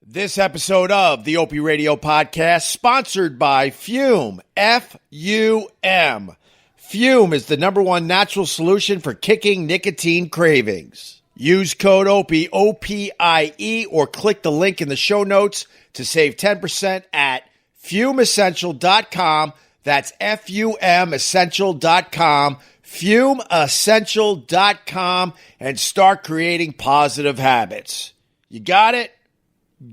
This episode of the Opie Radio Podcast sponsored by Fume, F-U-M. Fume is the #1 natural solution for kicking nicotine cravings. Use code OPIE, O-P-I-E, or click the link in the show notes to save 10% at fumeessential.com. That's F-U-M essential.com, fumeessential.com, and start creating positive habits. You got it?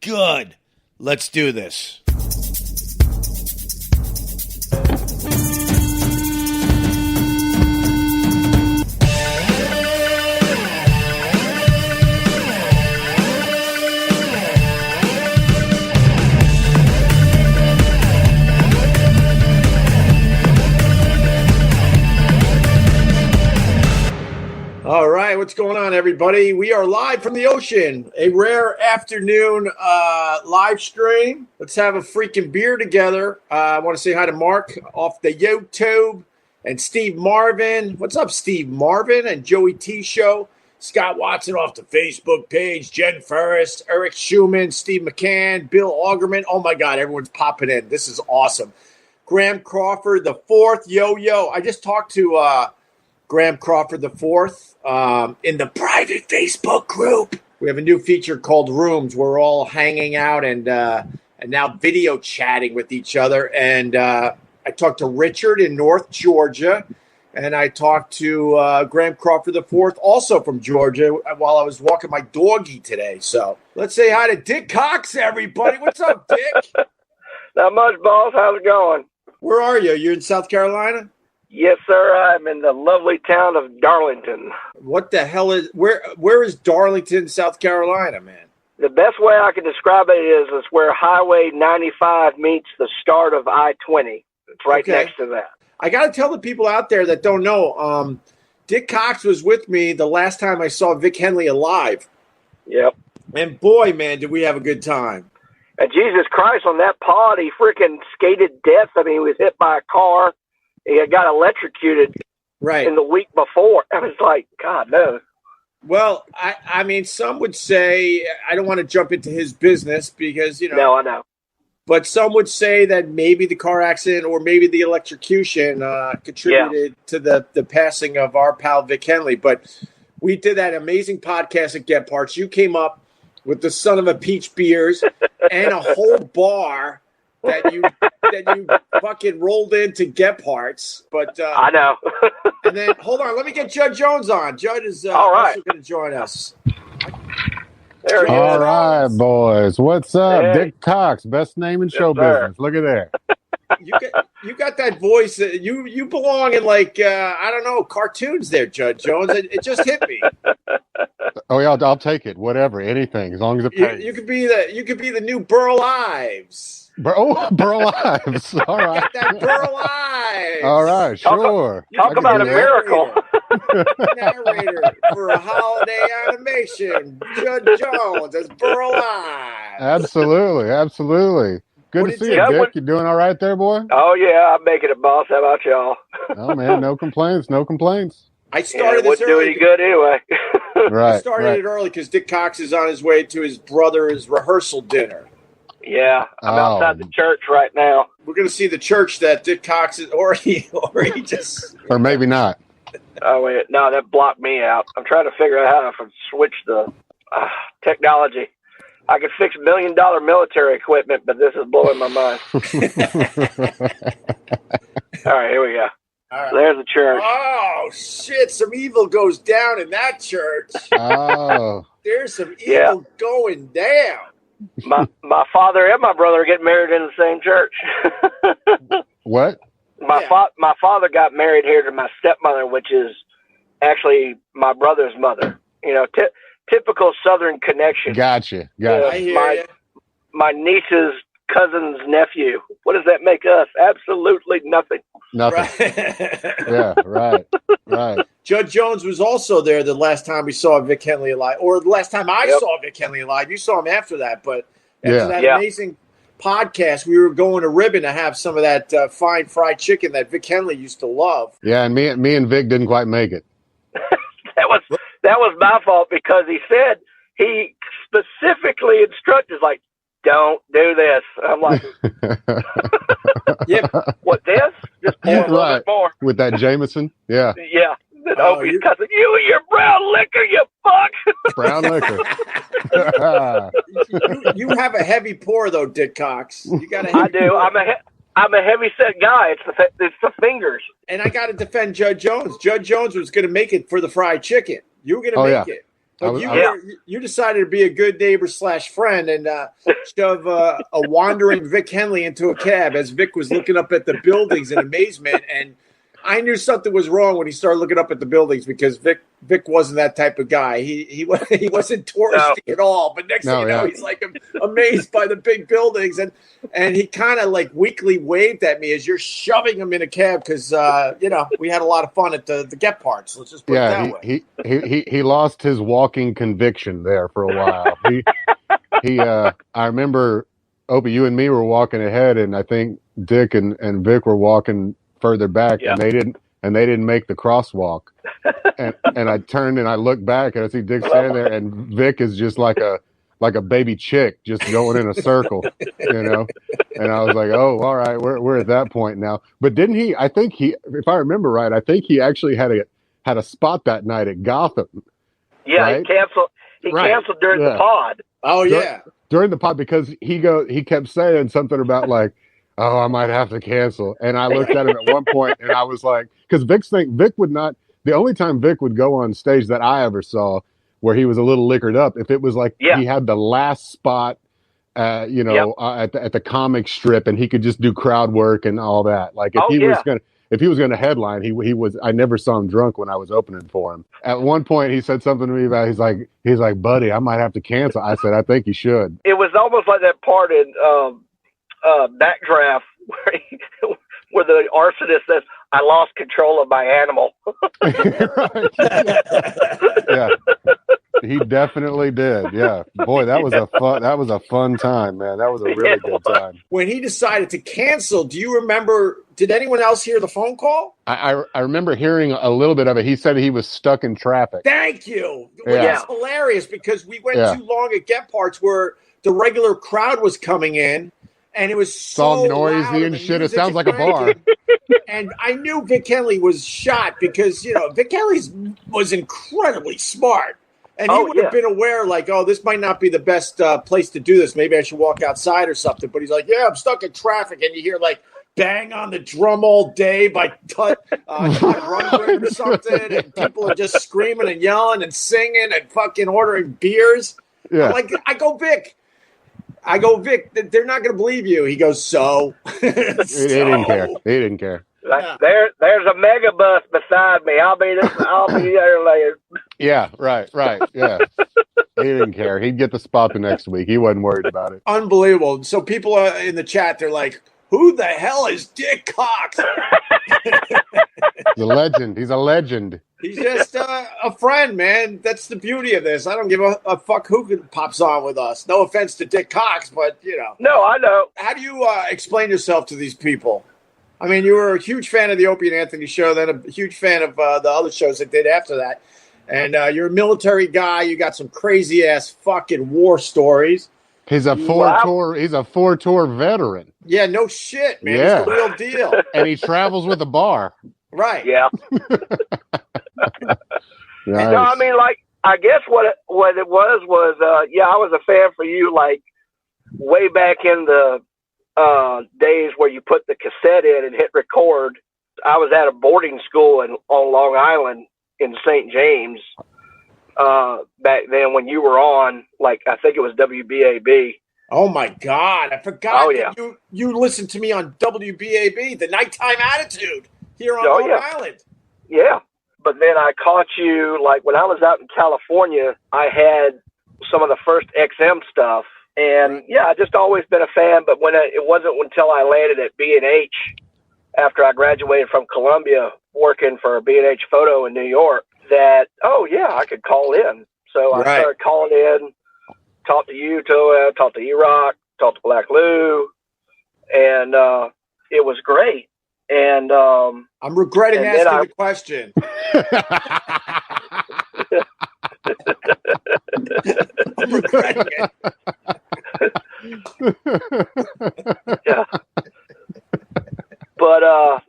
Good. Let's do this. All right, what's going on, everybody? We are live from the ocean, a rare afternoon live stream. Let's have a freaking beer together. I want to say hi to Mark off the YouTube and Steve Marvin. What's up, Steve Marvin and Joey T Show? Scott Watson off the Facebook page, Jen Ferris, Eric Schumann, Steve McCann, Bill Augerman. Oh, my God, everyone's popping in. This is awesome. Graham Crawford, the fourth. Yo. I just talked to Graham Crawford the fourth in the private Facebook group. We have a new feature called Rooms. We're all hanging out and now video chatting with each other. And I talked to Richard in North Georgia, and I talked to Graham Crawford the fourth, also from Georgia, while I was walking my doggy today. So let's say hi to Dick Cox, everybody. What's up, Dick? Not much, boss. How's it going? Where are you? You're in South Carolina? Yes, sir. I'm in the lovely town of Darlington. What the hell is where is Darlington, South Carolina, man? The best way I can describe it is it's where Highway 95 meets the start of I-20. It's right next to that. I got to tell the people out there that don't know, Dick Cox was with me the last time I saw Vic Henley alive. Yep. And boy, man, did we have a good time. And Jesus Christ, on that pod, he freaking skated death. I mean, he was hit by a car. He had got electrocuted in the week before. I was like, God, no. Well, I mean, some would say, I don't want to jump into his business because, you know. No, I know. But some would say that maybe the car accident or maybe the electrocution contributed to the passing of our pal Vic Henley. But we did that amazing podcast at Get Parts. You came up with the son of a peach beers and a whole bar that you fucking rolled into Get Parts. But I know. And then hold on, let me get Judd Jones on. Judd is all right. also going to join us. There he is. All right, boys. What's up? Hey. Dick Cox, best name in show business. Look at there. You got that voice. You belong in like I don't know, cartoons there, Judd Jones. It just hit me. Oh yeah, I'll take it. Whatever, anything, as long as it pays. You could be the new Burl Ives. Burl Ives. All right. Got that Burl Ives. All right, sure. Talk about a miracle. Narrator for a holiday animation, Judd Jones as Burl Ives. Absolutely. Good to see you, Dick. You doing all right there, boy? Oh, yeah, I'm making it, boss. How about y'all? Oh, man, no complaints. I started this early. Wouldn't do any good anyway. I started it early because Dick Cox is on his way to his brother's rehearsal dinner. Yeah, I'm outside the church right now. We're going to see the church that Dick Cox is, or he just... Or maybe not. Oh, wait. No, that blocked me out. I'm trying to figure out how to switch the technology. I could fix $1 million military equipment, but this is blowing my mind. All right, here we go. All right. There's the church. Oh, shit. Some evil goes down in that church. Oh. There's some evil going down. My father and my brother are getting married in the same church. What? My father got married here to my stepmother, which is actually my brother's mother. You know, typical Southern connection. Gotcha. I hear you. My niece's cousin's nephew. What does that make us? Absolutely nothing. Nothing. Right. Yeah, right. Judd Jones was also there the last time we saw Vic Henley alive, or the last time I saw Vic Henley alive. You saw him after that, but after that amazing podcast, we were going to Ribbon to have some of that fine fried chicken that Vic Henley used to love. Yeah, and me and Vic didn't quite make it. That was my fault because he said he specifically instructed, like, don't do this. I'm like, yeah. What, this? Just pour a little bit more. With that Jameson? Yeah. Yeah. Then Opie's cussing, you and your brown liquor, you fuck. Brown liquor. you have a heavy pour, though, Dick Cox. You got I do. Pour. I'm a heavy set guy. It's the fingers. And I got to defend Judge Jones. Judge Jones was going to make it for the fried chicken. You were going to make it. But you decided to be a good neighbor / friend and shove a wandering Vic Henley into a cab as Vic was looking up at the buildings in amazement. And I knew something was wrong when he started looking up at the buildings because Vic wasn't that type of guy. He wasn't touristy at all. But next thing you know, he's like amazed by the big buildings. And he kind of like weakly waved at me as you're shoving him in a cab because, we had a lot of fun at the Get Parts. Let's just put it that way. He lost his walking conviction there for a while. I remember, Opie, you and me were walking ahead, and I think Dick and Vic were walking further back, and they didn't make the crosswalk. and I turned and I looked back and I see Dick standing there, and Vic is just like a baby chick just going in a circle, And I was like, oh, all right, we're at that point now. But didn't he? I think if I remember right, I think he actually had a spot that night at Gotham. Yeah, right? He canceled during the pod. Oh yeah, during the pod because he kept saying something about like, oh, I might have to cancel. And I looked at him at one point and I was like, because Vic would not, the only time Vic would go on stage that I ever saw where he was a little liquored up, if it was like he had the last spot, at the comic strip and he could just do crowd work and all that. Like if he was going to headline, he was, I never saw him drunk when I was opening for him. At one point he said something to me about, he's like, buddy, I might have to cancel. I said, I think you should. It was almost like that part in, Backdraft where the arsonist says, I lost control of my animal. Yeah. He definitely did. Yeah. Boy, that was a fun time, man. That was a really good time. When he decided to cancel, do you remember, did anyone else hear the phone call? I remember hearing a little bit of it. He said he was stuck in traffic. Thank you. It's hilarious because we went too long at Get Parts where the regular crowd was coming in. And it was so noisy and shit. It sounds like a bar. And I knew Vic Henley was shot because, Vic Henley was incredibly smart. And he would have been aware, like, oh, this might not be the best place to do this. Maybe I should walk outside or something. But he's like, yeah, I'm stuck in traffic. And you hear, like, bang on the drum all day by Todd Rundgren or something. And people are just screaming and yelling and singing and fucking ordering beers. Yeah. I go, Vic, they're not going to believe you. He goes, so? He didn't care. He didn't care. There's a mega bus beside me. I'll be there later. Yeah, right. Yeah. He didn't care. He'd get the spot the next week. He wasn't worried about it. Unbelievable. So people are in the chat, they're like, who the hell is Dick Cox? He's a legend. He's a legend. He's just a friend, man. That's the beauty of this. I don't give a fuck who pops on with us. No offense to Dick Cox, but, No, I know. How do you explain yourself to these people? I mean, you were a huge fan of the Opie and Anthony show, then a huge fan of the other shows that did after that. And you're a military guy. You got some crazy-ass fucking war stories. He's a four-tour veteran. Yeah, no shit, man. Yeah. It's the real deal. And he travels with a bar. Right. Yeah. Nice. No, I mean, like, I guess what it was I was a fan for you, like, way back in the days where you put the cassette in and hit record. I was at a boarding school on Long Island in St. James back then when you were on, like, I think it was WBAB. Oh, my God. I forgot that you listened to me on WBAB, the Nighttime Attitude, here on Long Island. Yeah. But then I caught you, like, when I was out in California, I had some of the first XM stuff. And, I just always been a fan. But when it wasn't until I landed at B&H after I graduated from Columbia working for B&H Photo in New York that, I could call in. So I started calling in, talked to you, Toa, talked to E-Rock, talked to Black Lou, and it was great. And I'm regretting asking the question. Yeah. But I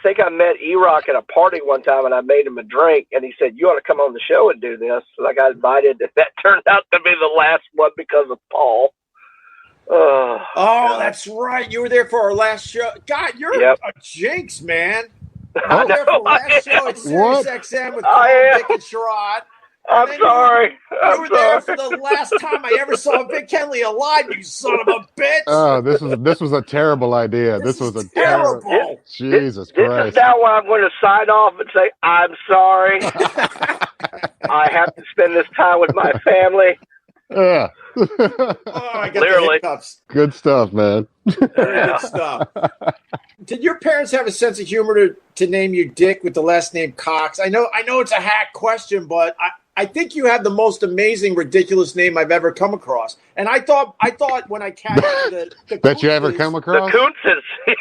think I met E-Rock at a party one time, and I made him a drink, and he said, "You ought to come on the show and do this." So I got invited, and that turned out to be the last one because of Paul. That's right. You were there for our last show. God, you're a jinx, man. I was there for the last show at Sirius XM with Paul, Vic, and Sherrod. I'm sorry. You were there for the last time I ever saw Vic Henley alive, you son of a bitch. Oh, this was a terrible idea. This was a terrible. Jesus Christ. This is now where I'm going to sign off and say, I'm sorry. I have to spend this time with my family. Yeah. I got the hiccups. Good stuff, man. Very good stuff. Did your parents have a sense of humor to name you Dick with the last name Cox? I know it's a hack question, but I think you have the most amazing, ridiculous name I've ever come across. And I thought when I catched the that you ever come across? The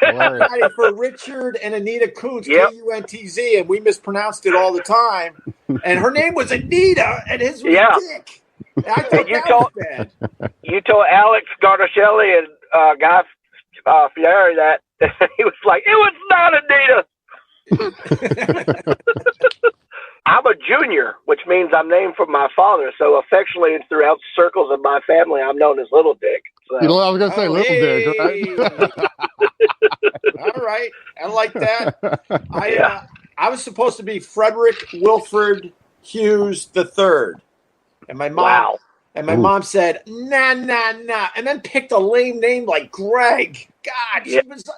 Kuntzes. For Richard and Anita Kuntz, Kuntz, and we mispronounced it all the time. And her name was Anita, and his was Dick. And I thought that was bad. You told Alex Gardacelli and Guy Fieri that he was like, it was not Anita. I'm a junior, which means I'm named for my father. So affectionately throughout circles of my family, I'm known as Little Dick. So. You know, I was going to say Little Dick, right? All right. I like that. I was supposed to be Frederick Wilford Hughes III. And my mom said, nah, and then picked a lame name like Greg. God,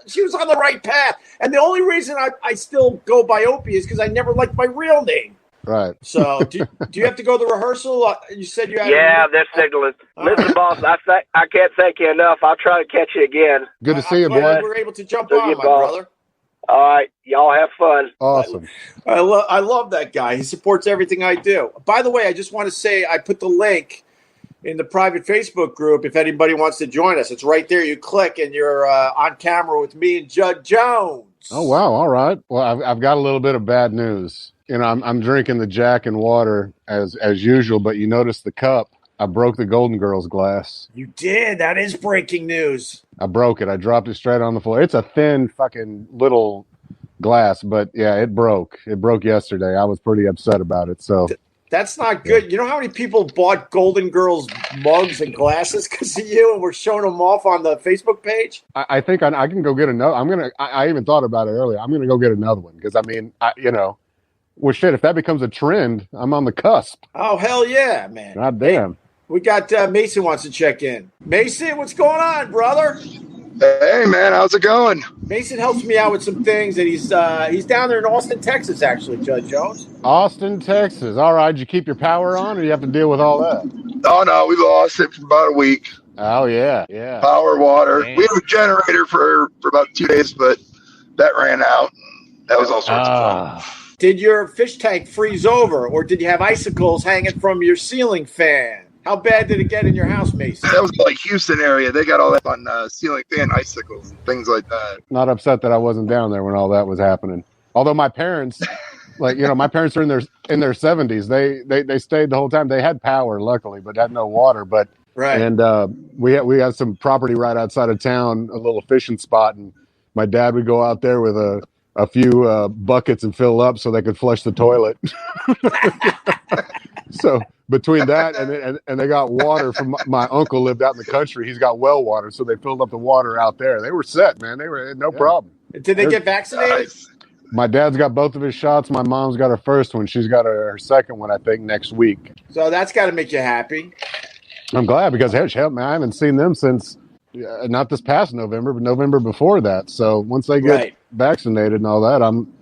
she was on the right path. And the only reason I still go by Opie is because I never liked my real name. Right. So do you have to go to the rehearsal? You said you had they're signaling. Listen, boss, I can't thank you enough. I'll try to catch you again. Good to see you, boy. We were able to jump on, my brother. All right. Y'all have fun. Awesome. I love that guy. He supports everything I do. By the way, I just want to say I put the link in the private Facebook group if anybody wants to join us. It's right there. You click and you're on camera with me and Judd Jones. Oh, wow. All right. Well, I've got a little bit of bad news. You know, I'm drinking the Jack and water as usual, but you notice the cup. I broke the Golden Girls glass. You did. That is breaking news. I broke it. I dropped it straight on the floor. It's a thin fucking little glass, but yeah, it broke. It broke yesterday. I was pretty upset about it. So that's not good. Yeah. You know how many people bought Golden Girls mugs and glasses because of you, and we're showing them off on the Facebook page? I think I can go get another. I even thought about it earlier. I'm gonna go get another one because well, shit. If that becomes a trend, I'm on the cusp. Oh hell yeah, man! God damn. We got Mason wants to check in. Mason, what's going on, brother? Hey, man, how's it going? Mason helps me out with some things, and he's down there in Austin, Texas, actually, Judge Jones. Austin, Texas. All right, did you keep your power on, or do you have to deal with all that? Oh, no, we lost it for about a week. Oh, yeah. Power, water. Man. We have a generator for about 2 days, but that ran out. That was all sorts of fun. Did your fish tank freeze over, or did you have icicles hanging from your ceiling fan? How bad did it get in your house, Mason? That was like Houston area. They got all that on ceiling fan icicles and things like that. Not upset that I wasn't down there when all that was happening. Although my parents, my parents are in their 70s. They stayed the whole time. They had power, luckily, but had no water. But right. And we had some property right outside of town, a little fishing spot, and my dad would go out there with a few buckets and fill up so they could flush the toilet. So between that and they got water from my uncle lived out in the country. He's got well water, so they filled up the water out there. They were set, man. They were no problem. Did they get vaccinated? Nice. My dad's got both of his shots. My mom's got her first one. She's got her second one, I think, next week. So that's got to make you happy. I'm glad because hell, man, I haven't seen them since not this past November, but November before that. So once they get vaccinated and all that, I'm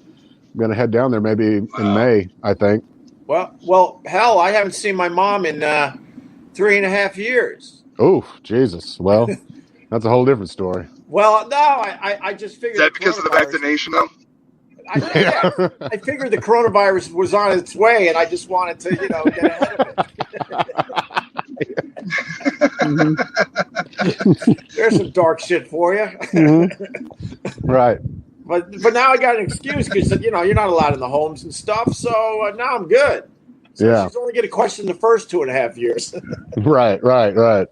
going to head down there maybe in May, I think. Well, hell, I haven't seen my mom in 3.5 years. Oh, Jesus. Well, that's a whole different story. Well, no, I just figured. Is that because of the vaccination, though? I figured the coronavirus was on its way, and I just wanted to, get ahead of it. There's some dark shit for you. Mm-hmm. Right. But now I got an excuse because, you're not allowed in the homes and stuff. So now I'm good. So she's only going to question the first 2.5 years. Right.